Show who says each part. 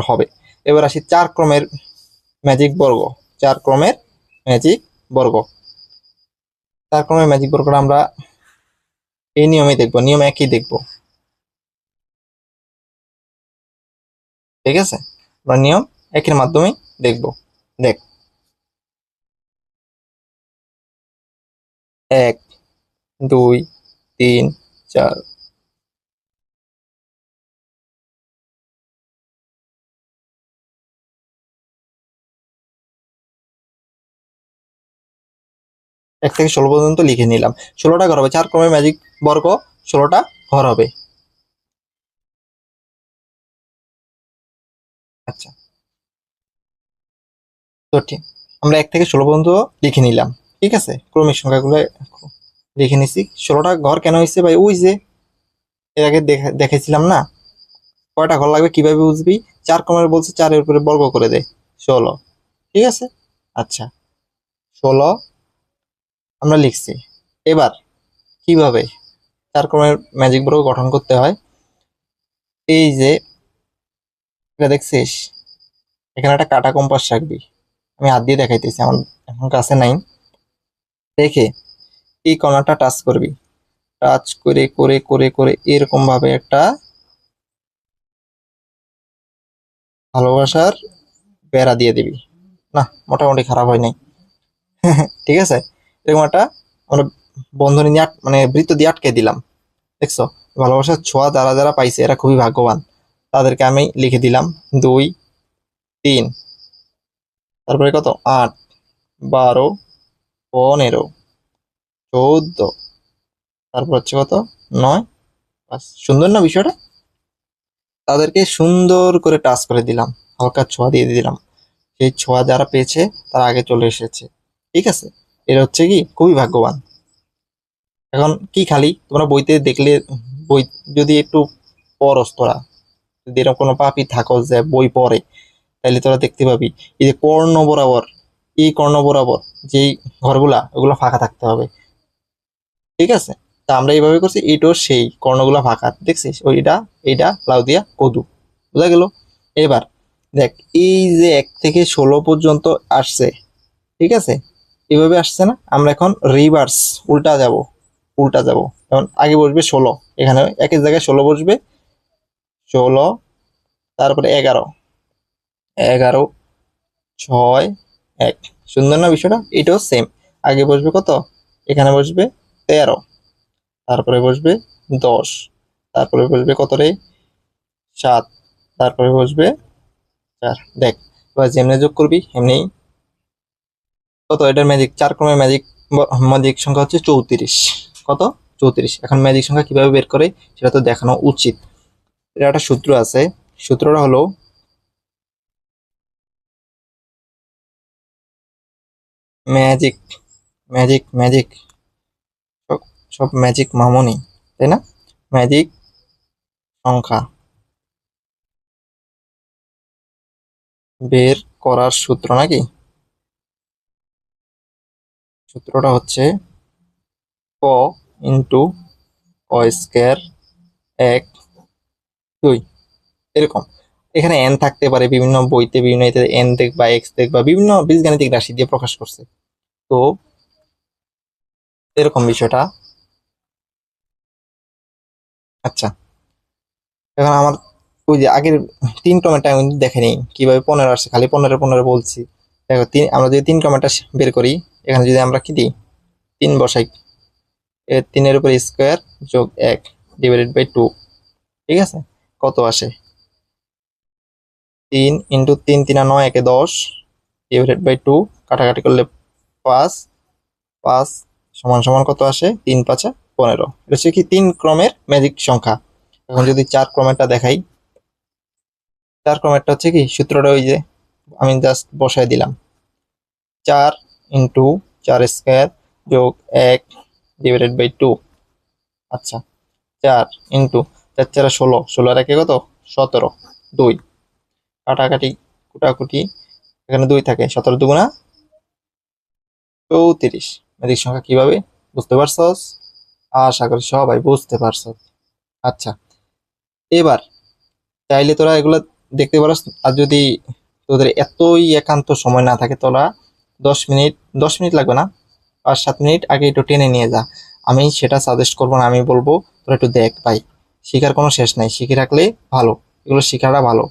Speaker 1: হবে। এবার আসি 4 ক্রমের ম্যাজিক বর্গ। 4 ক্রমের ম্যাজিক বর্গ। 4 ক্রমের ম্যাজিক বর্গটা আমরা এই নিয়মে দেখবো, নিয়ম একই দেখবো। ঠিক আছে, আমরা নিয়ম একের মাধ্যমে দেখবো। দেখ, 1 2 3 4। এক থেকে 16 পর্যন্ত লিখে নিলাম। 16টা ঘর হবে, 4 ক্রমের ম্যাজিক বর্গ 16টা ঘর হবে। আচ্ছা, তো ঠিক আমরা 1 থেকে 16 পর্যন্ত লিখে নিলাম। ঠিক আছে, ক্রমিক সংখ্যাগুলো লিখে নিছি। 16টা ঘর কেন হয়েছে ভাই? ওই যে এর আগে দেখাইছিলাম না, কয়টা ঘর লাগবে কিভাবে বুঝবি? 4 ক্রমের বলছে, 4-এর উপরে বর্গ করে দে, 16। ঠিক আছে, আচ্ছা 16 আমরা লিখছি। এবার কিভাবে 4 ক্রমের ম্যাজিক বর্গ গঠন করতে হয়? এই যে এটা দেখছিস, এখানে একটা কাটা কম্পাস রাখবি। আমি হাত দিয়ে দেখাইতেছি, আমার এখন কাছে নাই। দেখে এই কর্নারটা টাচ করবি, টাচ করে করে করে করে এরকম ভাবে একটা ভালোবাসার বেড়া দিয়ে দিবি। না, মোটামুটি খারাপ হয় নাই। ঠিক আছে, এরকম একটা আমরা বন্ধনী দিয়ে মানে বৃত্ত দিয়ে আটকে দিলাম। দেখছো, ভালোবাসার ছোঁয়া যারা যারা পাইছে এরা খুবই ভাগ্যবান। তাদেরকে আমি লিখে দিলাম 2 3, তারপরে কত 8 12 15 14, তারপর হচ্ছে কত 9 5। সুন্দর না বিষয়টা? তাদেরকে সুন্দর করে টাচ করে দিলাম, হালকা ছোঁয়া দিয়ে দিলাম। সেই ছোঁয়া যারা পেয়েছে তারা আগে চলে এসেছে। ঠিক আছে, এরা হচ্ছে কি খুবই ভাগ্যবান। এখন কি খালি তোমরা বইতে দেখলে, বই যদি একটু পড়স তোরা, যদি এরকম কোনো পাপি থাকো যে বই পড়ে, তাহলে তোরা দেখতে পাবি এই যে কর্ণ বরাবর, এই কর্ণ বরাবর যেই ঘরগুলা ওগুলো ফাঁকা থাকতে হবে। ঠিক আছে, তা আমরা এইভাবে করছি, এইটাও সেই কর্ণগুলা ফাঁকা দেখছিস, ওইটা এইটা লাউ দিয়া কদু, বুঝা গেল? এবার দেখ, এই যে 1 থেকে 16 পর্যন্ত আসছে, ঠিক আছে, এভাবে আসছে না? আমরা এখন রিভার্স, উল্টা যাব, উল্টা যাব। এখন আগে বসবে 16, এখানে একের জায়গায় 16 বসবে, 16, তারপরে 11, 11 6 1। সুন্দর না বিষয়টা? এটাও সেম। আগে বসবে কত, এখানে বসবে 13, তারপরে বসবে 10, তারপরে বসবে কত রে 7, তারপরে বসবে 4। দেখ, এবার যেমনি যোগ করবি এমনি কত, এটার ম্যাজিক 4 ক্রমের ম্যাজিক, ম্যাজিক সংখ্যা হচ্ছে 34। কত? 34। এখন ম্যাজিক সংখ্যা কিভাবে বের করে সেটা তো দেখানো উচিত। এটা একটা সূত্র আছে, সূত্রটা হলো ম্যাজিক, ম্যাজিক ম্যাজিক, সব সব ম্যাজিক মামনি, তাই না? ম্যাজিক সংখ্যা বের করার সূত্র নাকি? সূত্রটা হচ্ছে ক ইন্টু ক স্কোয়ার 1 2, এরকম। এখানে এন থাকতে পারে, বিভিন্ন বইতে বিভিন্ন এন দেখবা, এক্স দেখবা, বিভিন্ন বীজগাণিতিক রাশি দিয়ে প্রকাশ করছে। তো এরকম বিষয়টা। আচ্ছা, এখন আমার ওই যে আগের 3 টমেটো আমি দেখে নিই কিভাবে 15 আসছে, খালি 15 15 বলছি। দেখো আমরা যদি 3 টমেটো বের করি, এখানে যদি আমরা কি দিই 3 বসাই, 3-এর উপর স্কোয়ার যোগ 1 ডিভাইডেড বাই 2, ঠিক আছে, কত আসে? 3 ইন্টু 3 3 9 একে 10 ডিভাইডেড বাই 2, কাটাকাটি করলে 5, 5 সমান সমান কত আসে? 3 5 15। এটা হচ্ছে কি 3 ক্রমের ম্যাজিক সংখ্যা। এখন যদি 4 ক্রমেরটা দেখাই, 4 ক্রমেরটা হচ্ছে কি সূত্রটা ওই যে আমি জাস্ট বসায় দিলাম, 4 ইন্টু 4 স্কোয়ার যোগ 1 ডিভাইডেড বাই 2। আচ্ছা, 4 ইন্টু 4 4 16, 16 আর একে কত 17, 2 কাটাকাটি কুটাকুটি, এখানে 2 থাকে, 17 দুগুণা 34। ম্যাজিক সংখ্যা কিভাবে বুঝতে পারছস? আশা করি সবাই বুঝতে পারছ। আচ্ছা, এবার চাইলে তোরা এগুলো দেখতে পারো। আর যদি তোদের এতই একান্ত সময় না থাকে, তোরা 10 মিনিট, 10 মিনিট লাগবে না, 5-7 মিনিট আগে একটু টেনে নিয়ে যা। আমি সেটা সাজেস্ট করবো না, আমি বলবো তোরা একটু দেখ ভাই, শিখার কোনো শেষ নাই, শিখে রাখলে ভালো, এগুলো শিখাটা ভালো।